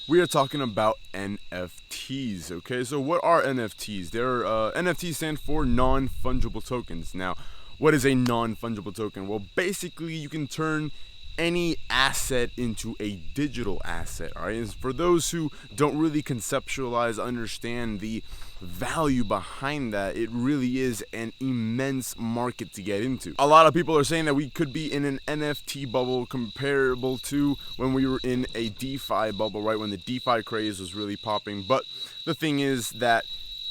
we are talking about NFTs. Okay, so what are NFTs? NFTs stand for non-fungible tokens. Now, what is a non-fungible token? Well, basically, you can turn any asset into a digital asset. All right, and for those who don't really understand the value behind that, it really is an immense market to get into. A lot of people are saying that we could be in an NFT bubble comparable to when we were in a DeFi bubble, right? When the DeFi craze was really popping. But the thing is that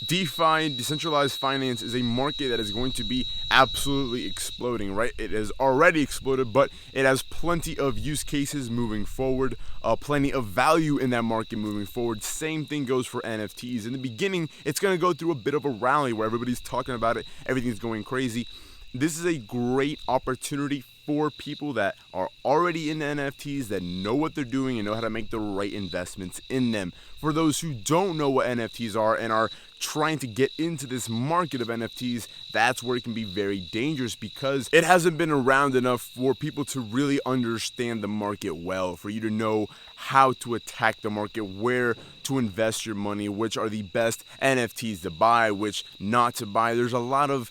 DeFi, decentralized finance, is a market that is going to be absolutely exploding, right? It has already exploded, but it has plenty of use cases moving forward, plenty of value in that market moving forward. Same thing goes for NFTs. In the beginning, it's going to go through a bit of a rally where everybody's talking about it, everything's going crazy. This is a great opportunity for people that are already in NFTs, that know what they're doing and know how to make the right investments in them. For those who don't know what NFTs are and are trying to get into this market of NFTs, that's where it can be very dangerous because it hasn't been around enough for people to really understand the market well, for you to know how to attack the market, where to invest your money, which are the best NFTs to buy, which not to buy. There's a lot of,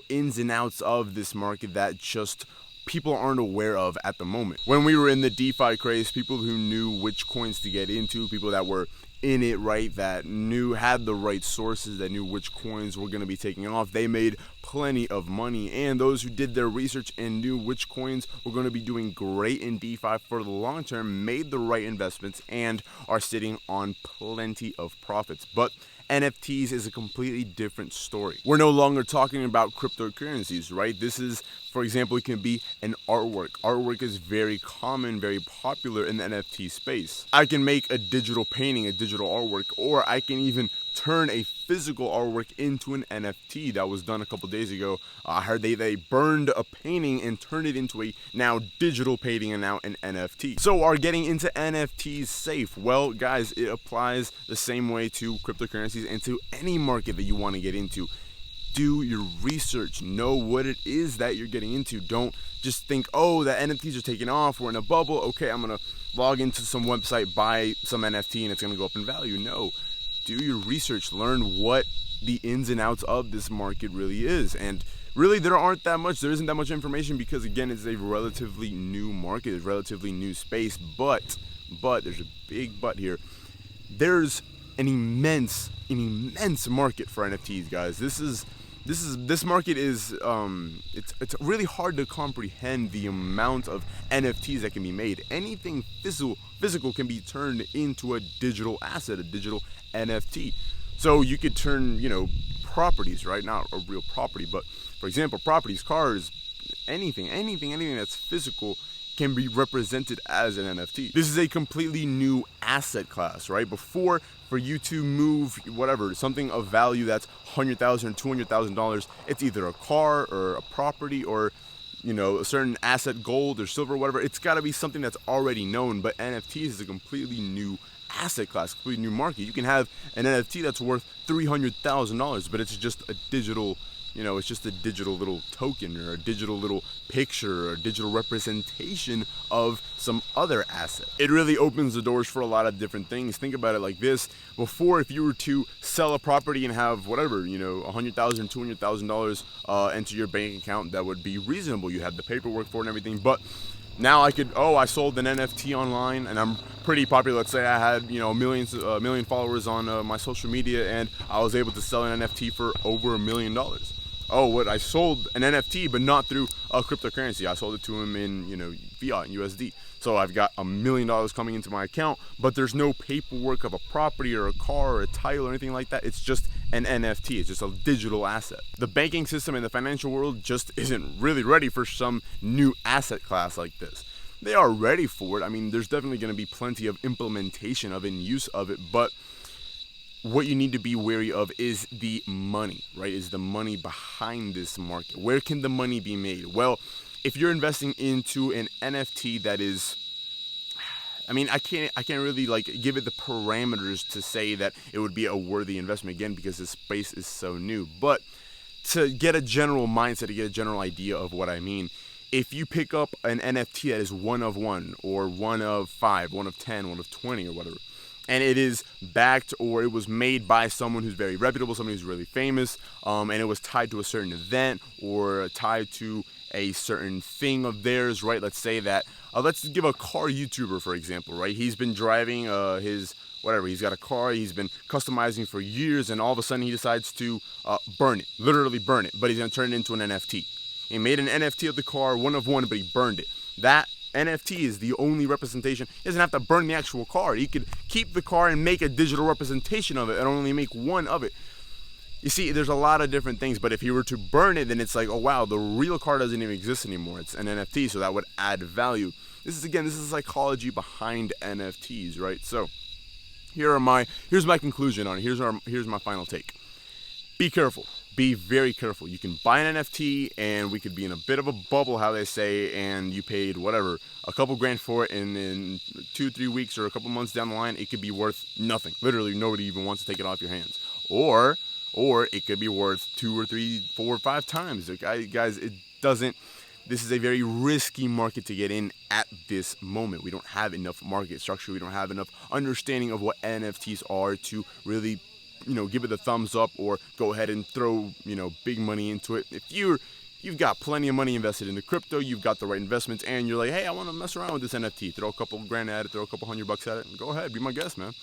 ins and outs of this market that just people aren't aware of at the moment. When we were in the DeFi craze, people who knew which coins to get into, people that were in it, right, that had the right sources, that knew which coins were going to be taking off, they made plenty of money. And those who did their research and knew which coins were going to be doing great in DeFi for the long term, made the right investments and are sitting on plenty of profits. But NFTs is a completely different story. We're no longer talking about cryptocurrencies, right? This is, for example, it can be an artwork. Artwork is very common, very popular in the NFT space. I can make a digital painting, a digital artwork, or I can even turn a physical artwork into an NFT. That was done a couple days ago. I heard they burned a painting and turned it into a now digital painting and now an NFT. So are getting into NFTs safe? Well, guys, it applies the same way to cryptocurrencies and to any market that you want to get into. Do your research, know what it is that you're getting into. Don't just think, oh, the NFTs are taking off, we're in a bubble, okay, I'm gonna log into some website, buy some NFT and it's gonna go up in value. No, do your research, learn what the ins and outs of this market really is. And really there isn't that much information because, again, it's a relatively new market, it's a relatively new space, but there's a big but here. There's an immense market for NFTs, guys. This market is it's really hard to comprehend the amount of NFTs that can be made. Anything physical can be turned into a digital asset, a digital NFT. So you could turn, properties, right? Not a real property, but for example, properties, cars, anything that's physical can be represented as an NFT. This is a completely new asset class, right? Before, for you to move something of value that's $100,000 or $200,000, it's either a car or a property or a certain asset, gold or silver, whatever. It's got to be something that's already known. But NFTs is a completely new asset class, completely new market. You can have an NFT that's worth $300,000, but it's just a digital. It's just a digital little token or a digital little picture or a digital representation of some other asset. It really opens the doors for a lot of different things. Think about it like this. Before, if you were to sell a property and have $100,000, $200,000 enter your bank account, that would be reasonable. You had the paperwork for it and everything. But now I sold an NFT online and I'm pretty popular. Let's say I had, a million followers on my social media and I was able to sell an NFT for over $1 million. I sold an NFT, but not through a cryptocurrency. I sold it to him in, fiat, USD. So I've got $1 million coming into my account, but there's no paperwork of a property or a car or a title or anything like that. It's just an NFT. It's just a digital asset. The banking system and the financial world just isn't really ready for some new asset class like this. They are ready for it. I mean, there's definitely going to be plenty of implementation of and use of it, but what you need to be wary of is the money, right? Is the money behind this market. Where can the money be made? Well, if you're investing into an NFT that is, I can't really give it the parameters to say that it would be a worthy investment, again, because this space is so new. But to get a general mindset, to get a general idea of what I mean, if you pick up an NFT that is one of one or one of 5, one of 10, one of 20 or whatever, and it is backed, or it was made by someone who's very reputable, someone who's really famous, and it was tied to a certain event or tied to a certain thing of theirs, right? Let's say that, let's give a car YouTuber, for example, right? He's been driving his whatever, he's got a car, he's been customizing for years, and all of a sudden he decides to burn it, literally burn it, but he's gonna turn it into an NFT. He made an NFT of the car, one of one, but he burned it. That NFT is the only representation. He doesn't have to burn the actual car. He could keep the car and make a digital representation of it and only make one of it. You see, there's a lot of different things, but if he were to burn it, then it's like, oh wow, the real car doesn't even exist anymore. It's an NFT, so that would add value. This is the psychology behind NFTs, right? So here's my conclusion on it. Here's my final take. Be careful. Be very careful. You can buy an NFT, and we could be in a bit of a bubble, how they say, and you paid whatever, a couple grand for it, and in 2-3 weeks or a couple months down the line, it could be worth nothing. Literally, nobody even wants to take it off your hands. Or it could be worth 2 or 3, 4 or 5 times. Guys, it doesn't. This is a very risky market to get in at this moment. We don't have enough market structure. We don't have enough understanding of what NFTs are to really, give it the thumbs up or go ahead and throw, big money into it. If you've got plenty of money invested into crypto, you've got the right investments, and you're like, hey, I want to mess around with this NFT, throw a couple grand at it, throw a couple $100 at it, and go ahead, be my guest, man.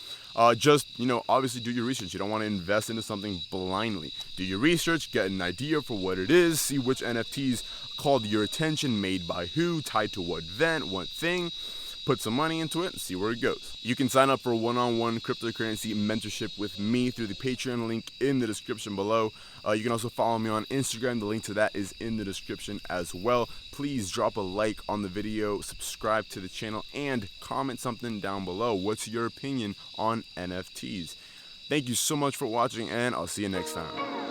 Just, obviously do your research. You don't want to invest into something blindly. Do your research, get an idea for what it is, see which NFTs called your attention, made by who, tied to what event, what thing. Put some money into it and see where it goes. You can sign up for one-on-one cryptocurrency mentorship with me through the Patreon link in the description below. You can also follow me on Instagram. The link to that is in the description as well. Please drop a like on the video, subscribe to the channel, and comment something down below. What's your opinion on NFTs? Thank you so much for watching, and I'll see you next time.